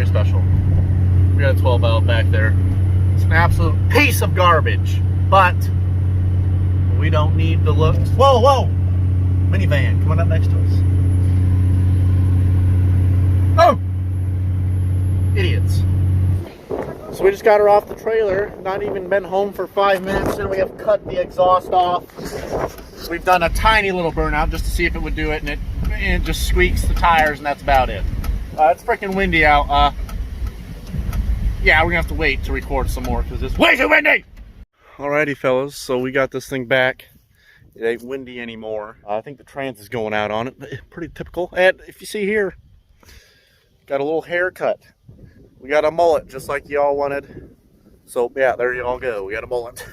very special. We got a 12 valve back there. It's an absolute piece of garbage, but we don't need the looks. Whoa, whoa! Minivan coming up next to us. Oh! Idiots. So we just got her off the trailer, not even been home for 5 minutes, and we have cut the exhaust off. We've done a tiny little burnout just to see if it would do it, and it just squeaks the tires, and that's about it. It's freaking windy out. Yeah, we're gonna have to wait to record some more because it's way too windy! Alrighty, fellas, so we got this thing back. It ain't windy anymore. I think the trans is going out on it, but pretty typical. And if you see here, got a little haircut. We got a mullet, just like y'all wanted. So, yeah, there you all go. We got a mullet.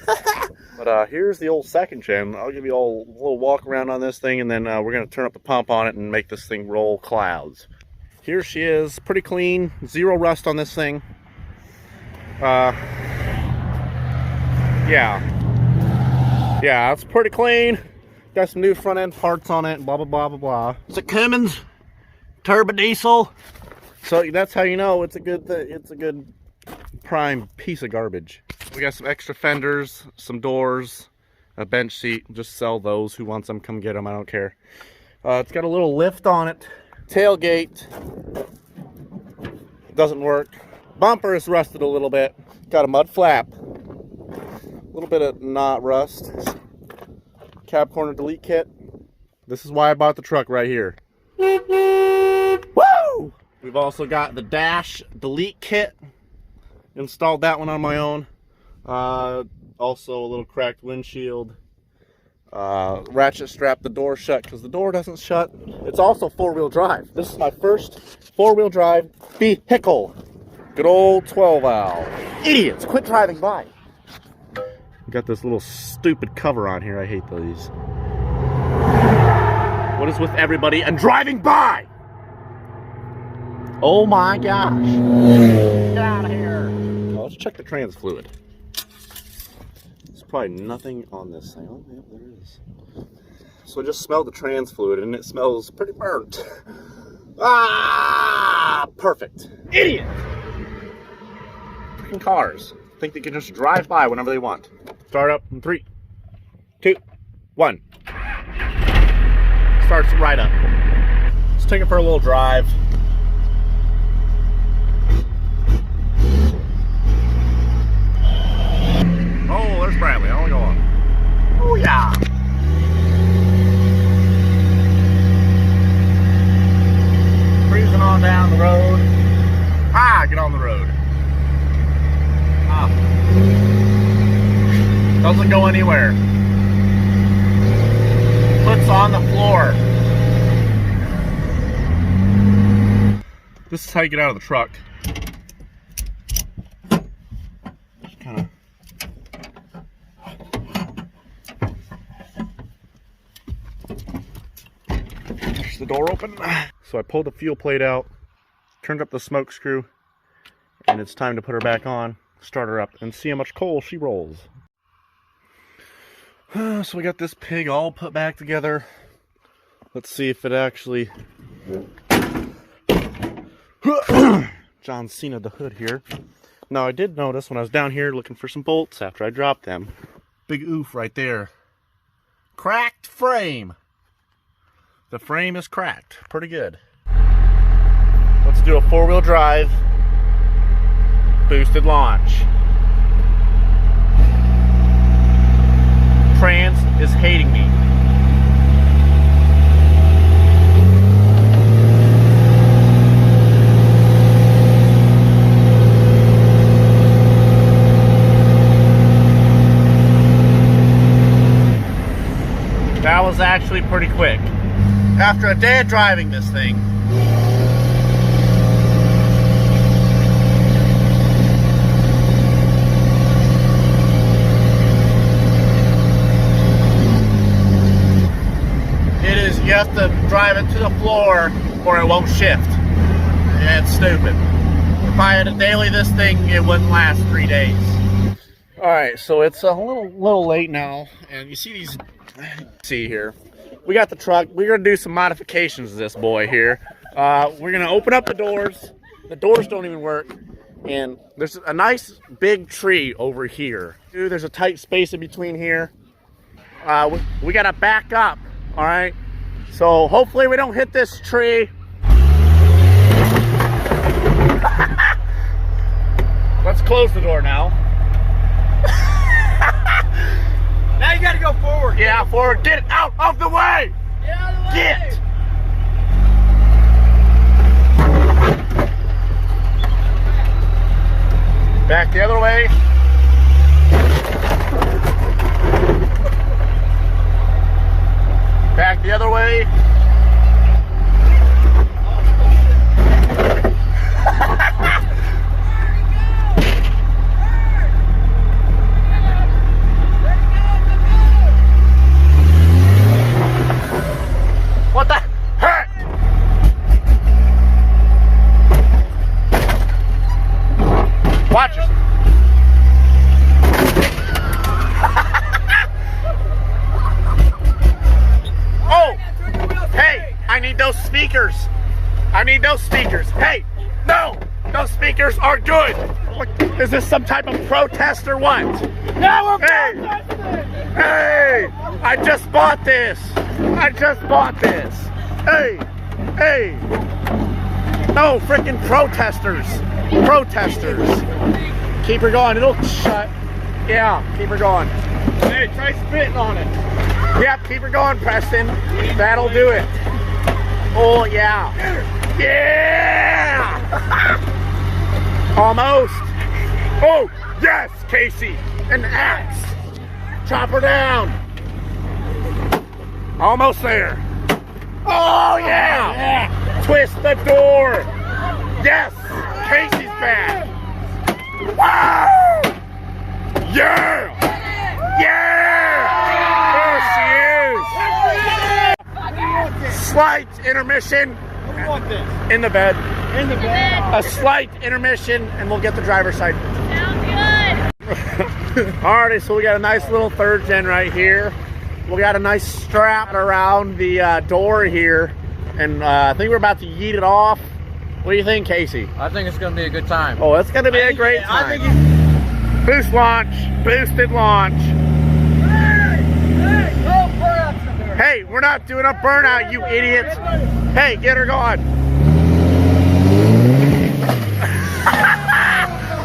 But here's the old second gen. I'll give you all a little walk around on this thing, and then we're going to turn up the pump on it and make this thing roll clouds. Here she is. Pretty clean. Zero rust on this thing. Yeah, it's pretty clean. Got some new front end parts on it, blah, blah, blah, blah, blah. It's a Cummins turbo diesel. So that's how you know it's a good prime piece of garbage. We got some extra fenders, some doors, a bench seat. Just sell those. Who wants them, come get them. I don't care. It's got a little lift on it. Tailgate doesn't work. Bumper is rusted a little bit. Got a mud flap. A little bit of knot rust. Cab corner delete kit. This is why I bought the truck right here. Woo! We've also got the dash delete kit. Installed that one on my own. Also a little cracked windshield. Ratchet strap the door shut because the door doesn't shut. It's also four-wheel drive. This is my first four-wheel drive vehicle. Good old 12 valve. Idiots, quit driving by. Got this little stupid cover on here. I hate these. What is with everybody and driving by? Oh my gosh. Get out of here. Well, let's check the trans fluid. There's probably nothing on this thing. Oh, yeah, there is. So I just smelled the trans fluid and it smells pretty burnt. Ah, perfect. Idiot. Freaking cars. Think they can just drive by whenever they want. Start up in 3, 2, 1. Starts right up. Let's take it for a little drive. Oh, there's Bradley. I'll go on. Oh, yeah. Cruising on down the road. Ah, get on the road. Ah. Doesn't go anywhere. Puts on the floor. This is how you get out of the truck. Just kind of. Push the door open. So I pulled the fuel plate out, turned up the smoke screw, and it's time to put her back on, start her up, and see how much coal she rolls. So we got this pig all put back together. Let's see if it actually... John Cena the hood here. Now I did notice when I was down here looking for some bolts after I dropped them. Big oof right there. Cracked frame. The frame is cracked. Pretty good. Let's do a four-wheel drive. Boosted launch. Trans is hating me. That was actually pretty quick. After a day of driving this thing, you have to drive it to the floor or it won't shift. It's stupid. If I had to daily this thing, it wouldn't last 3 days. Alright, so it's a little late now, and you see these, see here, we got the truck. We're going to do some modifications to this boy here. We're going to open up the doors, The doors don't even work. And there's a nice big tree over here. Dude, there's a tight space in between here. We gotta back up, all right? So hopefully we don't hit this tree. Let's close the door now. Now you gotta go forward. Yeah, forward. Get out of the way! Get out of the way! Get! Back the other way. Back the other way. What the heck? Watch it. Oh! Hey, I need those speakers. I need those speakers. Hey, no! Those speakers are good. What, is this some type of protest or what? Now we're protesting! Hey! I just bought this. I just bought this. Hey! Hey! No, freaking protesters. Protesters. Keep her going. It'll shut. Yeah, keep her going. Hey, try spitting on it. Yep, keep her going, Preston. That'll do it. Oh, yeah. Yeah! Almost. Oh, yes, Casey. An axe. Chop her down. Almost there. Oh, yeah. Twist the door. Yes, Casey's back. Wow. Yeah. Yeah. There she is. Slight intermission. We want this. In the bed. In the bed. A slight intermission, and we'll get the driver's side. Sounds good. Alrighty, so we got a nice little third gen right here. We got a nice strap around the door here, and I think we're about to yeet it off. What do you think, Casey? I think it's gonna be a good time. Oh, it's gonna be a great time. Boost launch, boosted launch. Hey, no burnout there. Hey, we're not doing a burnout, you idiots. Hey, get her going.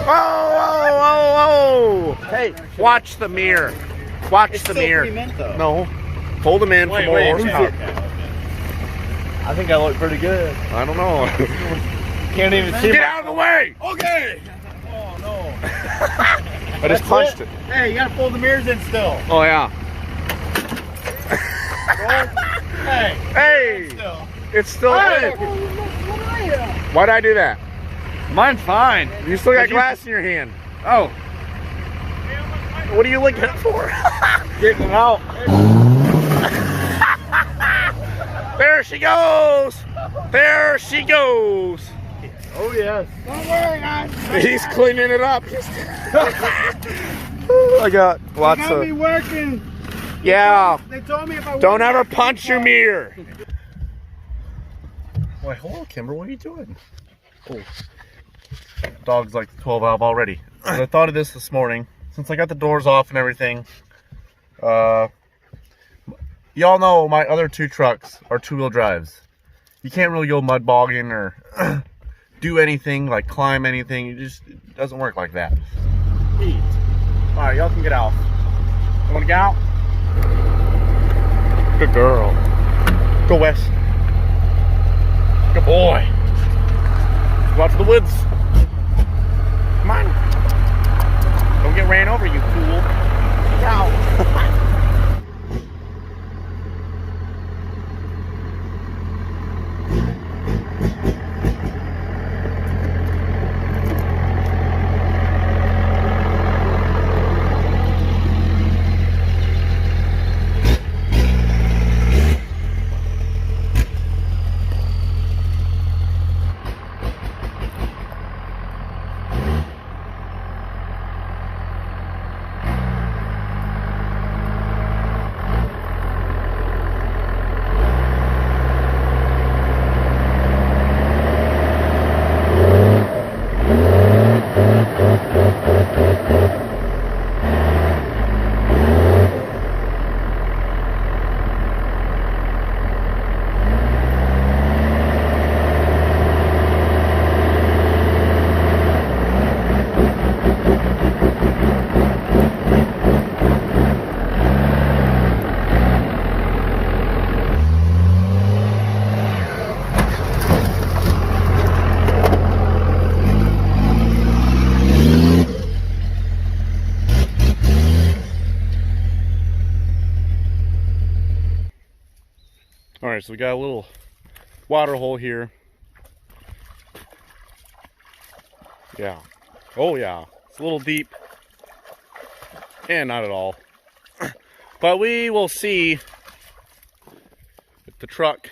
Whoa, whoa, whoa, whoa. Hey, watch the mirror. Watch the mirror. No, hold them in for more horsepower. I think I look pretty good. I don't know. Can't even see. Get out of the way. Okay. Oh no. I just punched it. Hey, you gotta pull the mirrors in still. Oh yeah. Hey. Hey. Still. It's still in. Why'd I do that? Mine's fine. You still got glass in your hand. Oh. What are you looking for? Getting out. There she goes. There she goes. Oh yes. Don't worry, guys. He's cleaning it up. I got lots They got me of. working. Yeah. They told me if I Don't ever punch your mirror. Wait, hello, Kimber. What are you doing? Oh, dog's like the 12 valve already. I thought of this morning. Since I got the doors off and everything, y'all know my other two trucks are two-wheel drives. You can't really go mud bogging or do anything, like climb anything. It doesn't work like that. All right, y'all can get out. You want to get out? Good girl. Go west. Good boy. Go out to the woods. Come on. Don't get ran over, you fool. Ow. so we got a little water hole here. Yeah. Oh yeah. It's a little deep. And not at all. But we will see with the truck.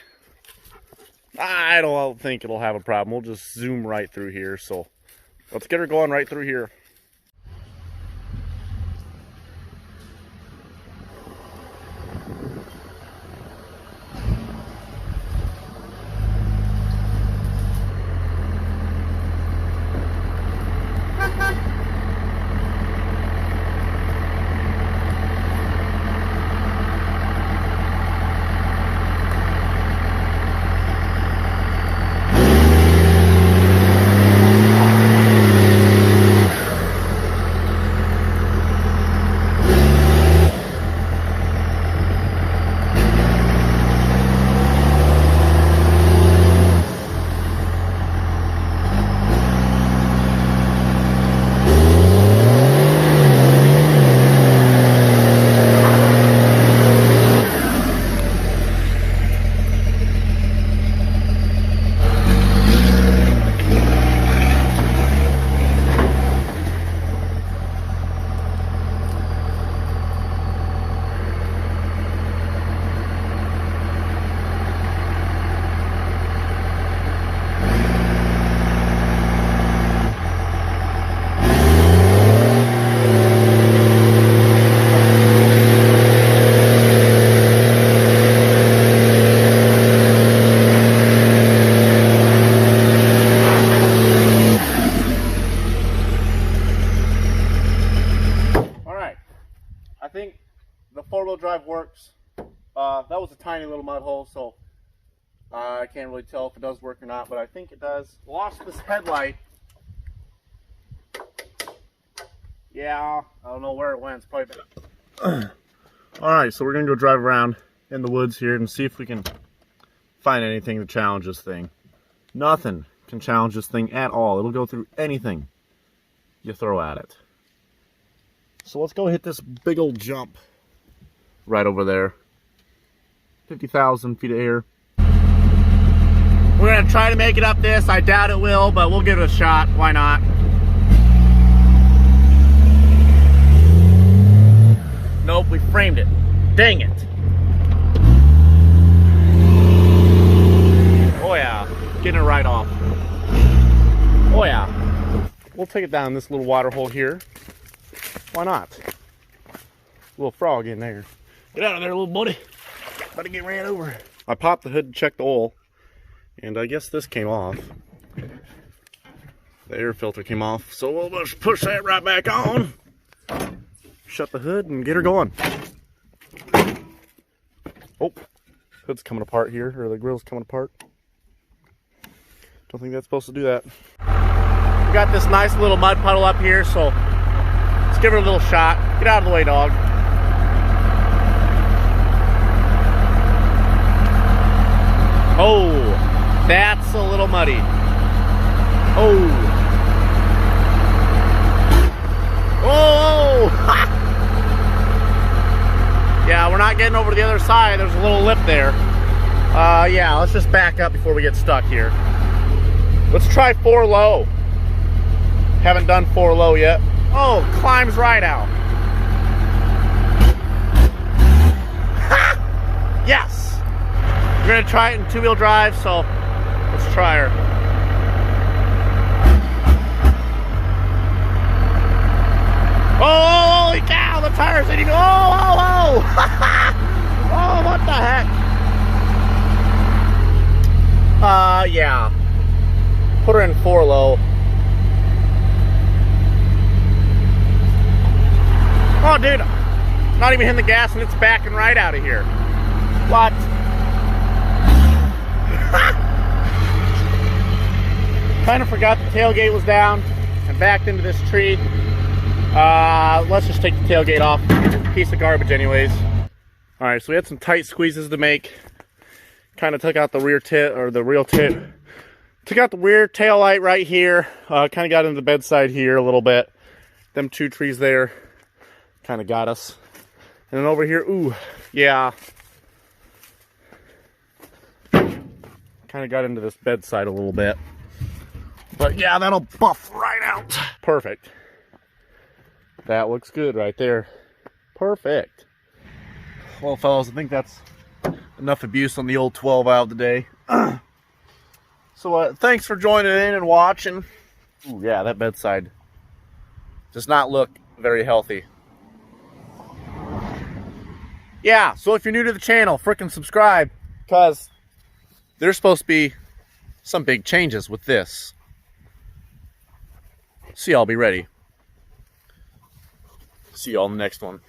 I don't think it'll have a problem. We'll just zoom right through here. So let's get her going right through here. Four-wheel drive works. That was a tiny little mud hole, so I can't really tell if it does work or not, but I think it does. Lost this headlight. Yeah, I don't know where it went. It's probably been... Alright, so we're going to go drive around in the woods here and see if we can find anything to challenge this thing. Nothing can challenge this thing at all. It'll go through anything you throw at it. So let's go hit this big old jump right over there. 50,000 feet of air. We're going to try to make it up this. I doubt it will, but we'll give it a shot. Why not? Nope, we framed it. Dang it. Oh yeah, getting it right off. Oh yeah. We'll take it down this little water hole here. Why not? Little frog in there. Get out of there, little buddy. About to get ran over. I popped the hood and checked the oil, and I guess this came off. The air filter came off, so we'll just push that right back on. Shut the hood and get her going. Oh, hood's coming apart here, or the grill's coming apart. Don't think that's supposed to do that. We got this nice little mud puddle up here, so let's give her a little shot. Get out of the way, dog. Oh, that's a little muddy. Oh. Oh! Yeah, we're not getting over to the other side. There's a little lip there. Yeah, let's just back up before we get stuck here. Let's try 4 low. Haven't done 4 low yet. Oh, climbs right out. Ha! Yes! We're gonna try it in 2-wheel drive, so let's try her. Oh, holy cow, the tires ain't even, oh! Oh, what the heck? Yeah. Put her in 4 low. Oh, dude, not even hitting the gas and it's backing right out of here. What? Kind of forgot the tailgate was down and backed into this tree. Let's just take the tailgate off. Piece of garbage anyways. Alright, so we had some tight squeezes to make. Kind of took out the rear tit, or the real tit. Took out the rear tail light right here. Kind of got into the bedside here a little bit. Them 2 trees there kind of got us. And then over here, ooh, yeah. Kind of got into this bedside a little bit. But yeah, that'll buff right out. Perfect. That looks good right there. Perfect. Well, fellas, I think that's enough abuse on the old 12 valve today. So thanks for joining in and watching. Ooh, yeah, that bedside does not look very healthy. Yeah, so if you're new to the channel, frickin' subscribe, because there's supposed to be some big changes with this. So y'all be ready. See y'all in the next one.